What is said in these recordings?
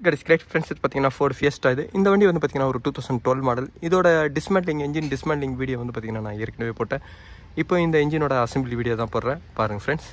Great friends, இது பார்த்தீங்கன்னா Ford Fiesta இது. இந்த வண்டி வந்து பார்த்தீங்கன்னா ஒரு 2012 மாடல். இதோட டிஸ்மேண்ட்லிங் என்ஜின் டிஸ்மேண்ட்லிங் வீடியோ வந்து பார்த்தீங்கன்னா நான் ஏற்கனவே போட்டேன். இப்போ இந்த என்ஜினோட அசம்பிளி வீடியோ தான் போடுறேன், பாருங்கள் ஃப்ரெண்ட்ஸ்.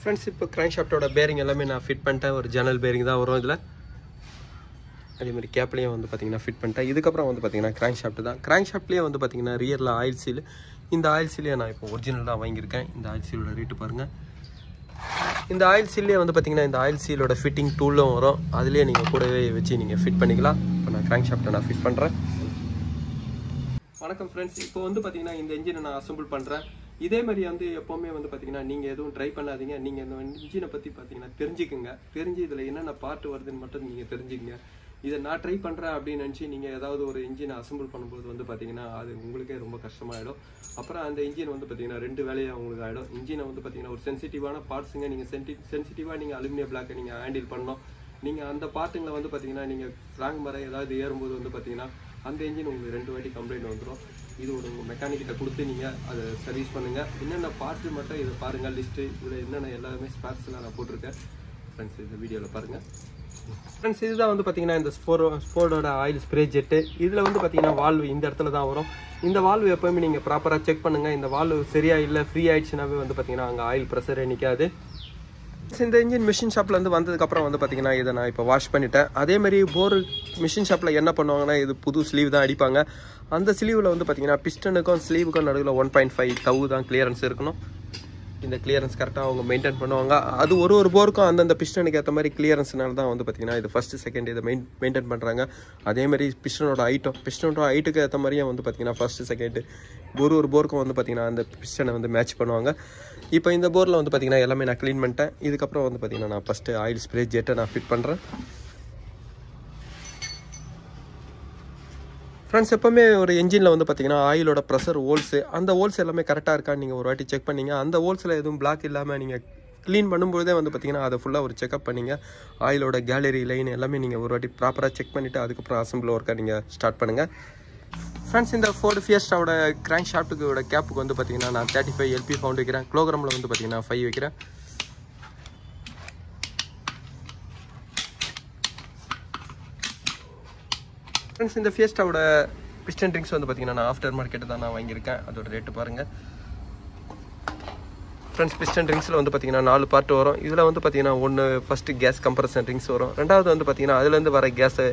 ஃப்ரெண்ட்ஸ், இப்போ கிராங்க் ஷாஃப்ட்டோட பேரிங் எல்லாமே நான் ஃபிட் பண்ணிட்டேன். ஒரு ஜன்னல் பேரிங் தான் வரும் இதில். அதேமாதிரி கேப்லேயும் வந்து பார்த்திங்கன்னா ஃபிட் பண்ணிட்டேன். இதுக்கப்புறம் வந்து பார்த்திங்கன்னா கிராங்க் ஷாஃப்ட் தான். கிராங்க் ஷாஃப்ட்லேயே வந்து பார்த்திங்கன்னா ரியரில் ஆயில் சீல். இந்த ஆயில் சீலையே நான் இப்போ ஒரிஜினல் தான் வாங்கியிருக்கேன். இந்த ஆயில் சீலோட ரேட்டு பாருங்கள். இந்த ஆயில் சீல்லே வந்து பார்த்திங்கன்னா இந்த ஆயில் சீலோட ஃபிட்டிங் டூலும் வரும். அதுலேயே நீங்கள் கூடவே வச்சு நீங்கள் ஃபிட் பண்ணிக்கலாம். இப்போ நான் கிராங்க் ஷாஃப்ட்டை நான் ஃபிட் பண்ணுறேன். வணக்கம் ஃப்ரெண்ட்ஸ், இப்போ வந்து பார்த்திங்கன்னா இந்த என்ஜினை நான் அசம்பிள் பண்ணுறேன். இதே மாதிரி வந்து எப்போவுமே வந்து பார்த்தீங்கன்னா நீங்கள் எதுவும் ட்ரை பண்ணாதீங்க. நீங்கள் இந்த இன்ஜினை பற்றி பார்த்தீங்கன்னா தெரிஞ்சுக்குங்க. தெரிஞ்சு இதில் என்னென்ன பார்ட் வருதுன்னு மட்டும் நீங்கள் தெரிஞ்சுக்கங்க. இதை நான் ட்ரை பண்ணுறேன் அப்படின்னு நினச்சி நீங்கள் ஏதாவது ஒரு இன்ஜினை அசம்பிள் பண்ணும்போது வந்து பார்த்தீங்கன்னா அது உங்களுக்கே ரொம்ப கஷ்டமாயிடும். அப்புறம் அந்த இன்ஜின் வந்து பார்த்தீங்கன்னா ரெண்டு வேலையாக உங்களுக்கு ஆகிடும். இன்ஜினை வந்து பார்த்தீங்கன்னா ஒரு சென்சிட்டிவான பார்ட்ஸுங்க. நீங்கள் சென்சிட்டிவாக நீங்கள் அலுமினியம் பிளாக்கை நீங்கள் ஹேண்டில் பண்ணணும். நீங்கள் அந்த பார்ட்டுங்களை வந்து பார்த்தீங்கன்னா நீங்கள் ராங் மரம் ஏதாவது ஏறும்போது வந்து பார்த்தீங்கன்னா அந்த இன்ஜின் உங்களுக்கு 2 வாட்டி கம்ப்ளைண்ட் வந்துடும். இது ஒரு உங்கள் மெக்கானிக்கிட்ட கொடுத்து நீங்கள் அதை சர்வீஸ் பண்ணுங்கள். என்னென்ன பார்ட்டு மட்டும் இதை பாருங்கள், லிஸ்ட்டு இதில் என்னென்ன எல்லாமே ஸ்பேர்ஸ்லாம் நான் போட்டிருக்கேன் ஃப்ரெண்ட்ஸ். இந்த வீடியோவில் பாருங்கள் ஃப்ரெண்ட்ஸ். இதுதான் வந்து பார்த்தீங்கன்னா இந்த ஸ்போர்டோட ஆயில் ஸ்ப்ரே ஜெட்டு. இதில் வந்து பார்த்தீங்கன்னா வால்வு இந்த இடத்துல தான் வரும். இந்த வால்வு எப்போயுமே நீங்கள் ப்ராப்பராக செக் பண்ணுங்கள். இந்த வால்வு சரியாக இல்லை, ஃப்ரீ ஆயிடுச்சுனாவே வந்து பார்த்தீங்கன்னா அங்கே ஆயில் ப்ரெஷரே நிற்காது. இந்த இன்ஜின் மிஷின் ஷாப்பில் வந்து வந்ததுக்கப்புறம் வந்து பார்த்தீங்கன்னா இதை நான் இப்போ வாஷ் பண்ணிட்டேன். அதேமாதிரி போர் மிஷின் ஷாப்பில் என்ன பண்ணுவாங்கன்னா இது புது ஸ்லீவ் தான் அடிப்பாங்க. அந்த ஸ்லீவில் வந்து பார்த்தீங்கன்னா பிஸ்டனுக்கும் ஸ்லீவுக்கும் நடுவில் 1.5 தவு தான் கிளியரன்ஸ் இருக்கணும். இந்த கிளியரன்ஸ் கரெக்டாக அவங்க மெயின்டைன் பண்ணுவாங்க. அது ஒரு போருக்கும் அந்தந்த பிஸ்டனுக்கு ஏற்ற மாதிரி கிளியரன்ஸ்னால தான் வந்து பார்த்தீங்கன்னா இது ஃபஸ்ட்டு செகண்ட் இதை மெயின்டைன் பண்ணுறாங்க. அதேமாதிரி பிஸ்டனோட ஹைட்டுக்கு ஏற்ற மாதிரியே வந்து பார்த்தீங்கன்னா ஃபஸ்ட்டு செகண்டு ஒரு போருக்கும் வந்து பார்த்தீங்கன்னா அந்த பிஸ்டனை வந்து மேட்ச் பண்ணுவாங்க. இப்போ இந்த போரில் வந்து பார்த்தீங்கன்னா எல்லாமே நான் க்ளீன் பண்ணிட்டேன். இதுக்கப்புறம் வந்து பார்த்தீங்கன்னா நான் ஃபஸ்ட்டு ஆயில் ஸ்ப்ரே ஜெட்டை நான் ஃபிட் பண்ணுறேன். ஃப்ரெண்ட்ஸ், எப்போவுமே ஒரு என்ஜினில் வந்து பார்த்தீங்கன்னா ஆயிலோட ப்ரெஷர் ஹோல்ஸு, அந்த ஹோல்ஸ் எல்லாமே கரெக்டாக இருக்கான்னு நீங்கள் ஒரு வாட்டி செக் பண்ணிங்க. அந்த ஹோல்ஸில் எதுவும் பிளாக் இல்லாமல் நீங்கள் க்ளீன் பண்ணும்போதே வந்து பார்த்தீங்கன்னா அதை ஃபுல்லாக ஒரு செக்அப் பண்ணிங்க. ஆயிலோட கேலரி லைன் எல்லாமே நீங்கள் ஒரு வாட்டி ப்ராப்பராக செக் பண்ணிவிட்டு அதுக்கப்புறம் அசம்பிள் ஒர்க்கை நீங்கள் ஸ்டார்ட் பண்ணுங்கள். ஃப்ரெண்ட்ஸ், இந்த Ford Fiestaவோட கிராங்க் ஷாஃப்ட்டுக்கோட கேப்புக்கு வந்து பார்த்தீங்கன்னா நான் 35 LP ஃபவுண்ட் வைக்கிறேன். கிலோகிராமில் வந்து பார்த்தீங்கன்னா 5 வைக்கிறேன். ஃப்ரெண்ட்ஸ், இந்த Fiestaவோட பிஸ்டன் ரிங்ஸ் வந்து பார்த்தீங்கன்னா நான் ஆஃப்டர் மார்க்கெட்டு தான் நான் வாங்கியிருக்கேன். அதோட ரேட்டு பாருங்கள் ஃப்ரெண்ட்ஸ். பிஸ்டன் ரிங்ஸில் வந்து பார்த்தீங்கன்னா 4 பார்ட் வரும். இதில் வந்து பார்த்தீங்கன்னா ஒன்று ஃபஸ்ட்டு கேஸ் கம்ப்ரஷன் ரிங்ஸ் வரும். ரெண்டாவது வந்து பார்த்தீங்கன்னா அதுலேருந்து வர கேஸை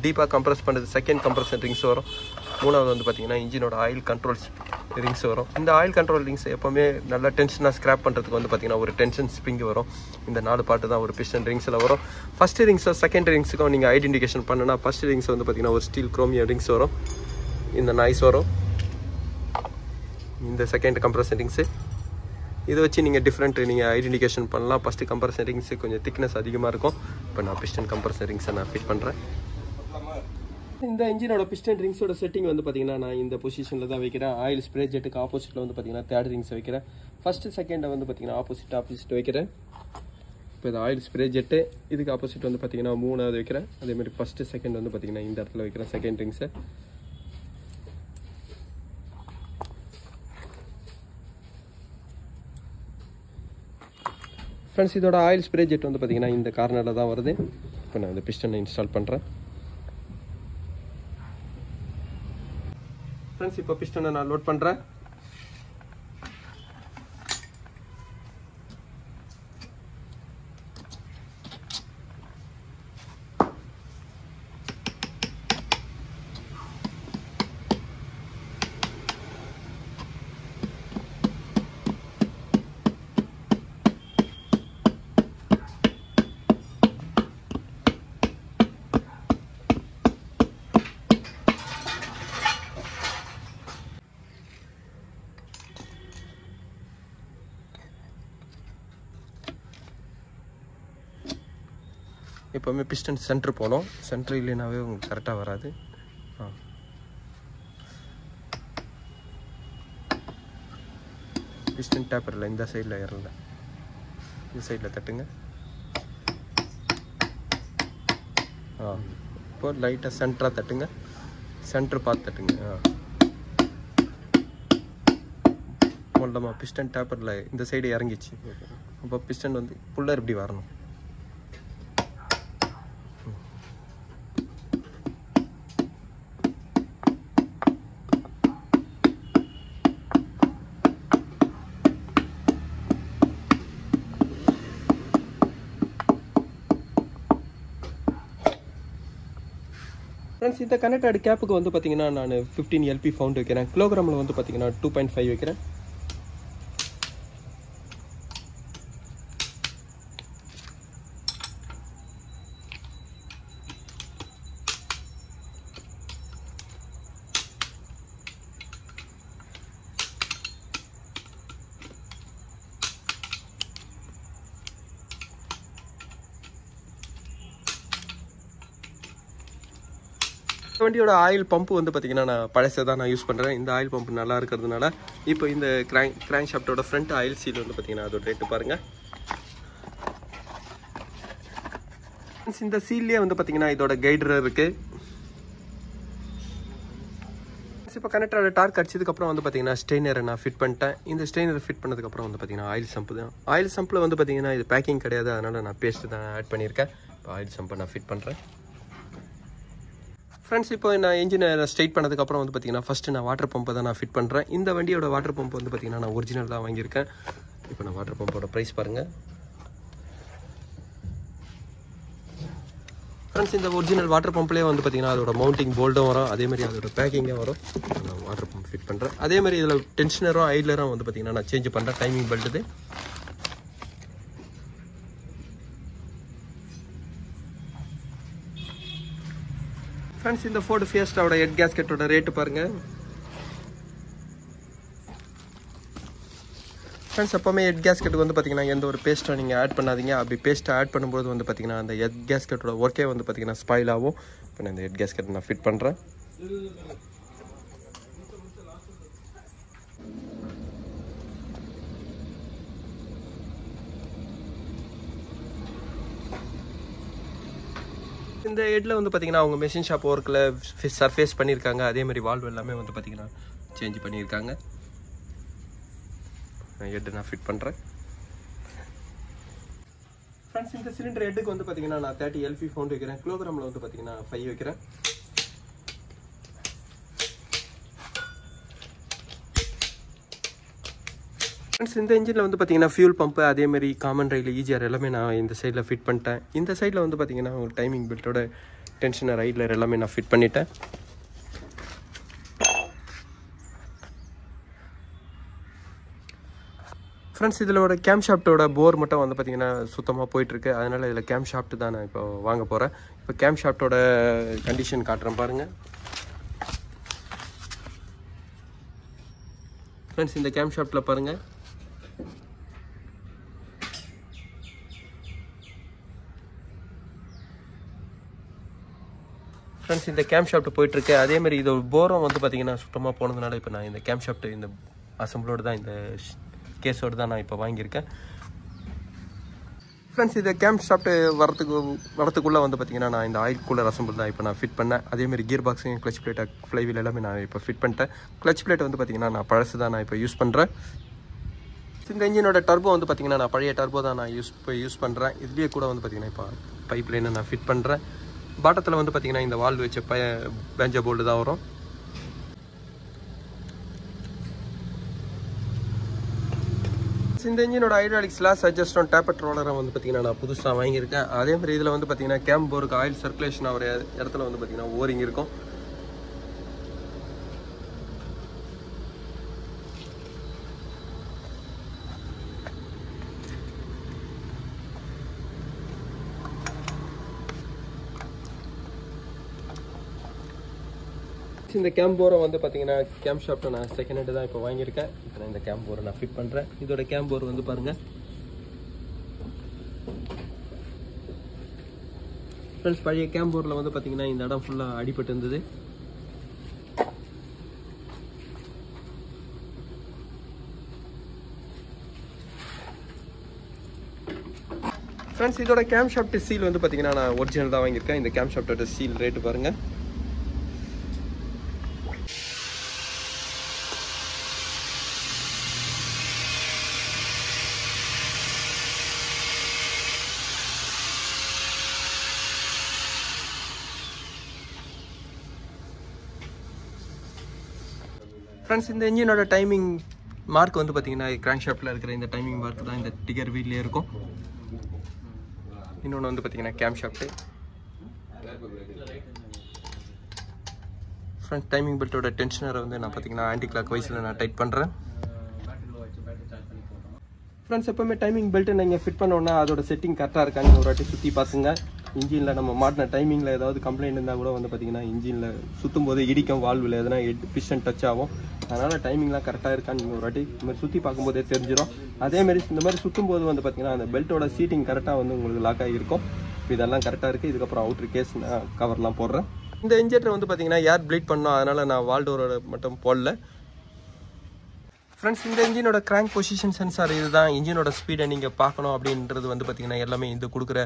டீப்பாக கம்ப்ரஸ் பண்ணுறது செகண்ட் கம்ப்ரஷன் ரிங்ஸ் வரும். மூணாவது வந்து பார்த்தீங்கன்னா இன்ஜினோட ஆயில் கண்ட்ரோல்ஸ் ரிங்ஸ் வரும். இந்த ஆயில் கண்ட்ரோல் ரிங்ஸ் எப்போவுமே நல்லா டென்ஷனாக ஸ்க்ராப் பண்ணுறதுக்கு வந்து பார்த்தீங்கன்னா ஒரு டென்ஷன் ஸ்ப்ரிங் வரும். இந்த 4 பார்ட்டு தான் ஒரு பிஸ்டன் ரிங்ஸில் வரும். ஃபஸ்ட்டு ரிங்ஸும் செகண்ட் ரிங்ஸுக்கும் நீங்கள் ஐடென்டிஃபிகேஷன் பண்ணுன்னா ஃபஸ்ட் ரிங்ஸ் வந்து பார்த்தீங்கன்னா ஒரு ஸ்டீல் குரோமியம் ரிங்ஸ் வரும். இந்த நாய்ஸ் வரும். இந்த செகண்ட் கம்ப்ரஷன் ரிங்ஸு இதை வச்சு நீங்கள் நீங்கள் ஐடென்டிஃபிகேஷன் பண்ணலாம். ஃபஸ்ட்டு கம்ப்ரஷன் ரிங்ஸு கொஞ்சம் திக்னஸ் அதிகமாக இருக்கும். இப்போ நான் பிஸ்டன் கம்ப்ரஷன் ரிங்ஸை நான் ஃபிட் பண்ணுறேன். இந்த இன்ஜினோட பிஸ்டன் ரிங்ஸோட செட்டிங் வந்து பார்த்தீங்கன்னா நான் இந்த பொசிஷனில் தான் வைக்கிறேன். ஆயில் ஸ்ப்ரே ஜெட்டுக்கு ஆப்போசிட்டில் வந்து பார்த்தீங்கன்னா தேர்ட் ரிங்ஸ் வைக்கிறேன். ஃபஸ்ட்டு செகண்டை வந்து பார்த்தீங்கன்னா ஆப்போசிட் வைக்கிறேன். இப்போ இது ஆயில் ஸ்ப்ரே ஜெட்டு, இதுக்கு ஆப்போசிட் வந்து பார்த்தீங்கன்னா 3வது வைக்கிறேன். அதேமாதிரி ஃபஸ்ட்டு செகண்ட் வந்து பார்த்தீங்கன்னா இந்த இடத்துல வைக்கிறேன் செகண்ட் ரிங்ஸை. ஃப்ரெண்ட்ஸ், இதோட ஆயில் ஸ்ப்ரே ஜெட் வந்து பார்த்தீங்கன்னா இந்த கார்னரில் தான் வருது. இப்போ நான் இந்த பிஸ்டனை இன்ஸ்டால் பண்ணுறேன். ஃப்ரெண்ட்ஸ், இப்போ பிஸ்டனை நான் லோட் பண்ணுறேன். எப்போவுமே பிஸ்டன் சென்ட்ரு போகணும். சென்ட்ரு இல்லைனாவே உங்களுக்கு கரெக்டாக வராது. பிஸ்டன் டேப்பரில் இந்த சைடில் ஏறல, இந்த சைடில் தட்டுங்க. இப்போ லைட்டாக சென்டராக தட்டுங்க, சென்ட்ரு பார்த்து தட்டுங்க. மொல்லமாக பிஸ்டன் டேப்பரில் இந்த சைடு இறங்கிச்சு. அப்போ பிஸ்டன் வந்து புல்லர் இப்படி வரணும். ஃப்ரெண்ட்ஸ், இந்த கனெக்டட் கேப்புக்கு வந்து பார்த்தீங்கன்னா நான் 15 LP ஃபவுண்ட் வைக்கிறேன். கிலோகிராமில் வந்து பார்த்தீங்கன்னா 2.5 வைக்கிறேன். வண்டியோட ஆயில் பம்பு வந்து பார்த்தீங்கன்னா நான் பழசை தான் நான் யூஸ் பண்ணுறேன். இந்த ஆயில் பம்பு நல்லா இருக்கிறதுனால இப்போ இந்த கிராங்க் ஷாஃப்டோட ஃப்ரண்ட் ஆயில் சீல் வந்து பார்த்தீங்கன்னா அதோட ரேட்டு பாருங்கள். இந்த சீல்லேயே வந்து பார்த்தீங்கன்னா இதோட கைடர் இருக்குது. இப்போ கனெக்டரோட டார்க் அடிச்சதுக்கப்புறம் வந்து பார்த்தீங்கன்னா ஸ்டெய்னரை நான் ஃபிட் பண்ணிட்டேன். இந்த ஸ்டெய்னரை ஃபிட் பண்ணதுக்கப்புறம் வந்து பார்த்தீங்கன்னா ஆயில் சம்பு தான். ஆயில் சம்பில் வந்து பார்த்தீங்கன்னா இது பேக்கிங் கிடையாது, அதனால் நான் பேஸ்ட்டு தான் ஆட் பண்ணியிருக்கேன். இப்போ ஆயில் சம்பை நான் ஃபிட் பண்ணுறேன். ஃப்ரெண்ட்ஸ், இப்போ நான் இன்ஜினை ஸ்ட்ரைட் பண்ணதுக்கப்புறம் வந்து பார்த்தீங்கன்னா ஃபஸ்ட்டு நான் வாட்டர் பம்பை தான் நான் ஃபிட் பண்ணுறேன். இந்த வண்டியோட வாட்டர் பம்ப் வந்து பார்த்தீங்கன்னா நான் ஒரிஜினல் தான் வாங்கியிருக்கேன். இப்போ நான் வாட்டர் பம்போட ப்ரைஸ் பாருங்கள். ஃப்ரெண்ட்ஸ், இந்த ஒரிஜினல் வாட்டர் பம்ப்லேயே வந்து பார்த்தீங்கன்னா அதோட மவுண்டிங் போல்டும் வரும், அதேமாதிரி அதோட பேக்கிங்கும் வரும். நான் வாட்டர் பம்ப் ஃபிட் பண்ணுறேன். அதேமாதிரி இதில் டென்ஷனரும் ஐட்லரும் வந்து பார்த்தீங்கன்னா நான் சேஞ்ச் பண்ணுறேன். Timing belt. ஃப்ரெண்ட்ஸ், இந்த ஃபோர்டு ஃபியஸ்டாவோட ஹெட் கேஸ்கெட்டோட ரேட்டு பாருங்கள். ஃப்ரெண்ட்ஸ், எப்போவுமே ஹெட் கேஸ்கெட்டுக்கு வந்து பார்த்தீங்கன்னா எந்த ஒரு பேஸ்ட்டை நீங்கள் ஆட் பண்ணாதீங்க. அப்படி பேஸ்ட்டை ஆட் பண்ணும்போது வந்து பார்த்தீங்கன்னா அந்த ஹெட் கேஸ்கெட்டோட ஒர்க்கே வந்து பார்த்தீங்கன்னா ஸ்பாயில் ஆகும். இப்போ நான் இந்த ஹெட் கேஸ்கெட் நான் ஃபிட் பண்ணுறேன். இந்த ஹெட்டில் வந்து பார்த்தீங்கன்னா அவங்க மெஷின் ஷாப் ஒர்க்கில் சர்ஃபேஸ் பண்ணியிருக்காங்க. அதேமாதிரி வால்வ் எல்லாமே வந்து பார்த்தீங்கன்னா சேஞ்ச் பண்ணியிருக்காங்க. ஹெட்டு நான் ஃபிட் பண்ணுறேன். ஃப்ரெண்ட்ஸ், இந்த சிலிண்டர் ஹெட்டுக்கு வந்து பார்த்தீங்கன்னா நான் 30 LP ஃபவுண்ட் வைக்கிறேன். கிலோகிராமில் வந்து பார்த்தீங்கன்னா 5 வைக்கிறேன். ஃப்ரெண்ட்ஸ், இந்த இன்ஜினில் வந்து பார்த்தீங்கன்னா ஃபியூல் பம்பு அதேமாதிரி காமன் ரயில் EGR எல்லாமே நான் இந்த சைடில் ஃபிட் பண்ணிட்டேன். இந்த சைடில் வந்து பார்த்தீங்கன்னா ஒரு டைமிங் பெல்ட்டோட டென்ஷனர் ரைட்லர் எல்லாமே நான் ஃபிட் பண்ணிட்டேன். ஃப்ரெண்ட்ஸ், இதிலோட கேம் ஷாஃப்ட்டோட போர் மட்டும் வந்து பார்த்தீங்கன்னா சுத்தமாக போயிட்டுருக்கு. அதனால் இதில் கேம் ஷாஃப்ட் தான் நான் இப்போ வாங்க போகிறேன். இப்போ கேம் ஷாஃப்ட்டோட கண்டிஷன் காட்டுறேன் பாருங்கள். ஃப்ரெண்ட்ஸ், இந்த கேம் ஷாஃப்ட்டில் பாருங்கள். ஃப்ரெண்ட்ஸ், இந்த கேம் ஷாஃப்ட் போயிட்டுருக்கு. அதேமாதிரி இது போரும் வந்து பார்த்தீங்கன்னா சுத்தமாக போனதுனால இப்போ நான் இந்த கேம் ஷாஃப்ட் இந்த அசம்பிளோடு தான் இந்த கேஸோடு தான் நான் இப்போ வாங்கியிருக்கேன். ஃப்ரெண்ட்ஸ், இந்த கேம் ஷாஃப்ட் வரத்துக்குள்ளே வந்து பார்த்தீங்கன்னா நான் இந்த ஆயில் கூலர் அசம்பிள் தான் இப்போ நான் ஃபிட் பண்ணேன். அதேமாதிரி கியர் பாக்ஸையும் கிளச் பிளேட்டை ஃப்ளைவீல் எல்லாமே நான் இப்போ ஃபிட் பண்ணிட்டேன். கிளச் பிளேட் வந்து பார்த்தீங்கன்னா நான் பழசு தான் நான் இப்போ யூஸ் பண்ணுறேன். இந்த இன்ஜினோட டர்போ வந்து பார்த்தீங்கன்னா நான் பழைய டர்போ தான் நான் யூஸ் பண்ணுறேன். இதுலேயே கூட வந்து பார்த்தீங்கன்னா இப்போ பைப் லைனை நான் ஃபிட் பண்ணுறேன். பாட்டத்தில் வந்து பார்த்தீங்கன்னா இந்த வால்வ் வச்ச பேஞ்ச போல்டு தான் வரும். இந்த இன்ஜினோட ஹைட்ராலிக் ஸ்லாஷ் அட்ஜஸ்ட் டேப்பர் ரோலரை வந்து பார்த்தீங்கன்னா நான் புதுசாக வாங்கியிருக்கேன். அதேமாதிரி இதில் வந்து பார்த்தீங்கன்னா கேம் போருக்கு ஆயில் சர்க்குலேஷன் ஆகிற இடத்துல வந்து பார்த்தீங்கன்னா ஓரிங் இருக்கும். இந்த கேம் போரை வந்து பார்த்தீங்கன்னா கேம் ஷாஃப்ட்டை நான் செகண்ட் ஹேண்டு தான் இப்போ வாங்கியிருக்கேன். இப்போ நான் இந்த கேம் போரை நான் ஃபிட் பண்ணுறேன். இதோட கேம் போர் வந்து பாருங்கள். ஃப்ரெண்ட்ஸ் பழைய கேம்போரில் வந்து பார்த்தீங்கன்னா இந்த இடம் ஃபுல்லாக அடிபட்டு இருந்தது. ஃப்ரெண்ட்ஸ் இதோட கேம் ஷாஃப்ட் சீல் வந்து பார்த்தீங்கன்னா நான் ஒரிஜினல் தான் வாங்கியிருக்கேன். இந்த கேம் ஷாஃப்டோட சீல் ரேட்டு பாருங்கள். ஃப்ரெண்ட்ஸ் இந்த இன்ஜினோட டைமிங் மார்க் வந்து பார்த்தீங்கன்னா கிராங்க் ஷாஃப்ட்டில் இருக்கிற இந்த டைமிங் மார்க் தான் இந்த டிகர் வீல்லே இருக்கும். இன்னொன்று வந்து பார்த்தீங்கன்னா கேம் ஷாஃப்ட்டு. ஃப்ரெண்ட்ஸ் டைமிங் பெல்ட்டோட டென்ஷனரை வந்து நான் பார்த்தீங்கன்னா ஆன்டி கிளாக் வைஸில் நான் டைட் பண்ணுறேன். ஃப்ரெண்ட்ஸ் எப்போவுமே டைமிங் பெல்ட்டு நீங்கள் ஃபிட் பண்ணோன்னா அதோட செட்டிங் கரெக்டாக இருக்கான்னு ஒரு வாட்டி சுற்றி பார்த்துங்க. இன்ஜினில் நம்ம மாட்டின டைமிங்கில் ஏதாவது கம்ப்ளைண்ட் இருந்தால் கூட வந்து பார்த்தீங்கன்னா இன்ஜினில் சுற்றும் போது இடிக்கும், வால்வில் எதனா பிஸ்டன் டச் ஆகும். அதனால் டைமிங்லாம் கரெக்டாக இருக்கான்னு நீங்கள் ஒரு வாட்டி இந்த மாதிரி சுற்றி பார்க்கும்போதே தெரிஞ்சிடும். அதேமாதிரி இந்த மாதிரி சுற்றும் போது வந்து பார்த்தீங்கன்னா அந்த பெல்ட்டோட சீட்டிங் கரெக்டாக வந்து உங்களுக்கு லாக் ஆகியிருக்கும். இப்போ இதெல்லாம் கரெக்டாக இருக்குது. இதுக்கப்புறம் அவுட்ரு கேஸ் நான் கவர்லாம் போடுறேன். இந்த இன்ஜெக்டர் வந்து பார்த்தீங்கன்னா ஏர் ப்ளீட் பண்ணோம், அதனால் நான் வால்டோரோட மட்டும் போடல. ஃப்ரெண்ட்ஸ் இந்த இன்ஜினோட கிராங்க் பொசிஷன் சென்சார் இதுதான். இன்ஜினோட ஸ்பீடை நீங்கள் பார்க்கணும் அப்படின்றது வந்து பார்த்தீங்கன்னா எல்லாமே இந்த கொடுக்குற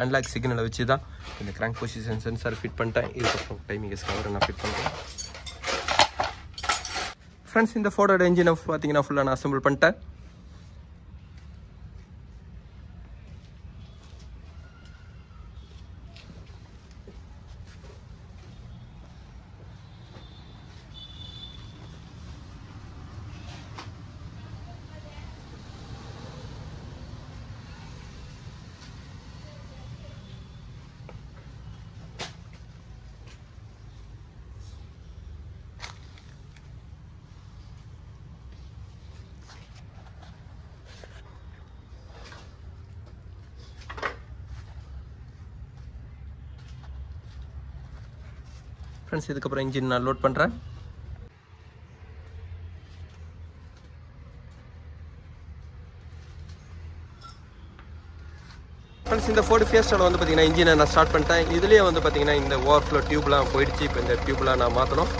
அன்லாக் சிக்னலை வச்சு தான் இந்த கிராங்க் பொசிஷன் சென்சார் ஃபிட் பண்ணிட்டேன். இதுக்கப்புறம் டைமிங் கவரை நான் ஃபிட் பண்ணுறேன். ஃப்ரெண்ட்ஸ் இந்த ஃபோர்டோட இன்ஜினை பார்த்தீங்கன்னா ஃபுல்லாக நான் அசம்பிள் பண்ணிட்டேன். ஃப்ரெண்ட்ஸ் இதுக்கப்புறம் இன்ஜின் நான் லோட் பண்ணுறேன். ஃப்ரெண்ட்ஸ் இந்த ஃபோர்டு ஃபியஸ்டாவில் வந்து பார்த்தீங்கன்னா இன்ஜினை நான் ஸ்டார்ட் பண்ணிட்டேன். இதுலேயே வந்து பார்த்தீங்கன்னா இந்த ஓவர்ஃப்ளோ டியூப்லாம் போயிடுச்சு. இப்போ இந்த டியூப்லாம் நான் மாற்றணும்.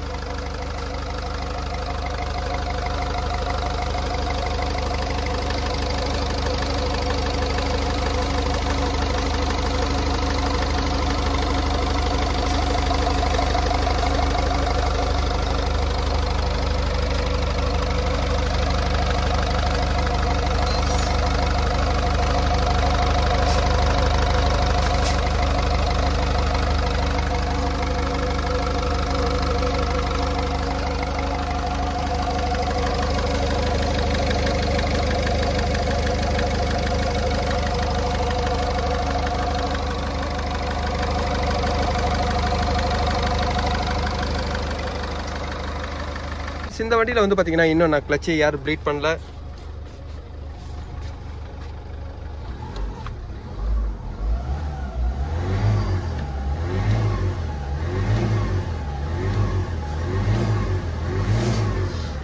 இந்த வண்டியில் வந்து பார்த்தீங்கன்னா இன்னும் நான் கிளச்சை யார் ப்ளீட் பண்ணல.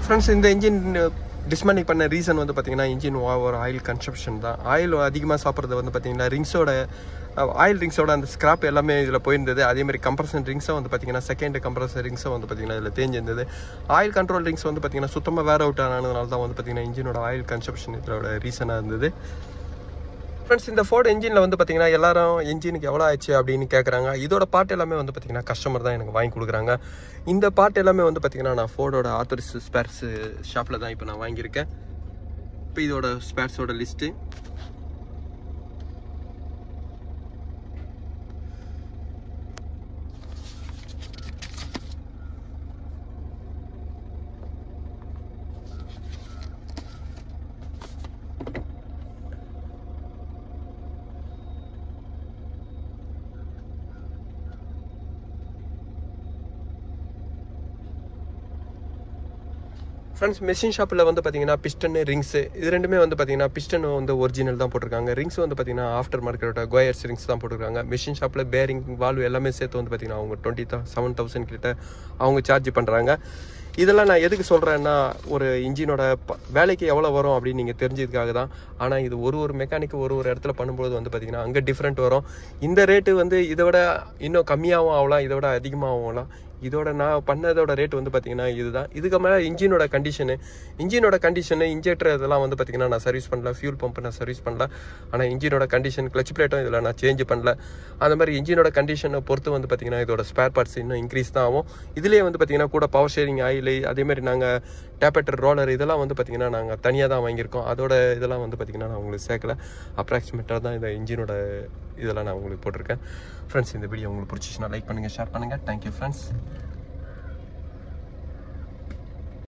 ஃப்ரெண்ட்ஸ் இந்த இன்ஜின் டிஸ்மேண்டில் பண்ண ரீசன் வந்து பார்த்தீங்கன்னா இன்ஜின் ஓவர் ஆயில் கன்சப்ஷன் தான். ஆயில் அதிகமாக சாப்பிட்றது வந்து பார்த்தீங்கன்னா ரிங்ஸோட ஆயில் ரிங்ஸோட அந்த ஸ்கிராப் எல்லாமே இதில் போயிருந்தது. அதேமாதிரி கம்ப்ரஷன் ரிங்ஸும் வந்து பார்த்தீங்கன்னா செகண்ட் கம்ப்ரஷன் ரிங்ஸும் வந்து பார்த்தீங்கன்னா இதில் தேஞ்சிருந்தது. ஆயில் கண்ட்ரோல் ரிங்ஸ் வந்து பார்த்தீங்கன்னா சுத்தமாக வேர் அவுட் ஆனதுனால தான் வந்து பார்த்தீங்கன்னா இன்ஜினோட ஆயில் கன்சப்ஷன் இதோட ரீசனாக இருந்தது. ஃப்ரெண்ட்ஸ் இந்த ஃபோர்டு இன்ஜினில் வந்து பார்த்தீங்கன்னா எல்லாரும் இன்ஜினுக்கு எவ்வளோ ஆச்சு அப்படின்னு கேட்குறாங்க. இதோட பார்ட் எல்லாமே வந்து பார்த்தீங்கன்னா கஸ்டமர் தான் எனக்கு வாங்கி கொடுக்குறாங்க. இந்த பார்ட் எல்லாமே வந்து பார்த்தீங்கன்னா நான் ஃபோர்டோட ஆத்தோரிஸ் ஸ்பேர்ஸ் ஷாப்பில் தான் இப்போ நான் வாங்கியிருக்கேன். இப்போ இதோட ஸ்பேர்ஸோட லிஸ்ட்டு ஃப்ரெண்ட்ஸ் மெஷின் ஷாப்பில் வந்து பார்த்தீங்கன்னா பிஸ்டன் ரிங்ஸு இது ரெண்டுமே வந்து பார்த்தீங்கன்னா பிஸ்டன் வந்து ஒரிஜினல் தான் போட்டிருக்காங்க. ரிங்ஸ் வந்து பார்த்தீங்கன்னா ஆஃப்டர் மார்க்கெட்டோட கோயர்ஸ் ரிங்ஸ் தான் போட்டிருக்காங்க. மெஷின் ஷாப்பில் பேரிங் வால்வு எல்லாமே சேர்த்து வந்து பார்த்தீங்கன்னா அவங்க 27,000 கிட்ட அவங்க சார்ஜ் பண்ணுறாங்க. இதெல்லாம் நான் எதுக்கு சொல்கிறேன்னா, ஒரு இன்ஜினோட வேலைக்கு எவ்வளோ வரும் அப்படின்னு நீங்கள் தெரிஞ்சதுக்காக தான். ஆனால் இது ஒரு மெக்கானிக்கு ஒரு இடத்துல பண்ணும்போது வந்து பார்த்திங்கன்னா அங்கே டிஃப்ரெண்ட் வரும். இந்த ரேட்டு வந்து இதை விட இன்னும் கம்மியாகவும் ஆகலாம், இதை விட அதிகமாகவும் ஆகலாம். இதோட நான் பண்ணதோட ரேட் வந்து பார்த்திங்கன்னா இதுதான். இதுக்கு மேலே இன்ஜினோட கண்டிஷனு இன்ஜெக்டர் இதெல்லாம் வந்து பார்த்திங்கன்னா நான் சர்வீஸ் பண்ணல, ஃபியூல் பம்ப் நான் சர்வீஸ் பண்ணல. ஆனால் இன்ஜினோட கண்டிஷன், கிளச் பிளேட்டும் இதில் நான் சேஞ்ச் பண்ணல. அந்த மாதிரி இன்ஜினோட கண்டிஷனை பொறுத்து வந்து பார்த்திங்கன்னா இதோட ஸ்பேர் பார்ட்ஸ் இன்னும் இன்க்ரீஸ் தான் ஆகும். இதுலேயே வந்து பார்த்திங்கன்னா கூட பவர் ஷேரிங் ஆயில், அதேமாதிரி நாங்கள் டேப்பேட்டர் ரோலர் இதெல்லாம் வந்து பார்த்திங்கன்னா நாங்கள் தனியாக தான் வாங்கியிருக்கோம். அதோட இதெல்லாம் வந்து பார்த்திங்கன்னா நான் உங்களுக்கு சேர்க்கல. அப்ராக்சிமேட்டாக தான் இந்த இன்ஜினோட இதெல்லாம் நான் உங்களுக்கு போட்டிருக்கேன். ஃப்ரெண்ட்ஸ், இந்த வீடியோ உங்களுக்கு பிடிச்சிச்சுன்னா லைக் பண்ணுங்கள், ஷேர் பண்ணுங்கள். Thank you friends.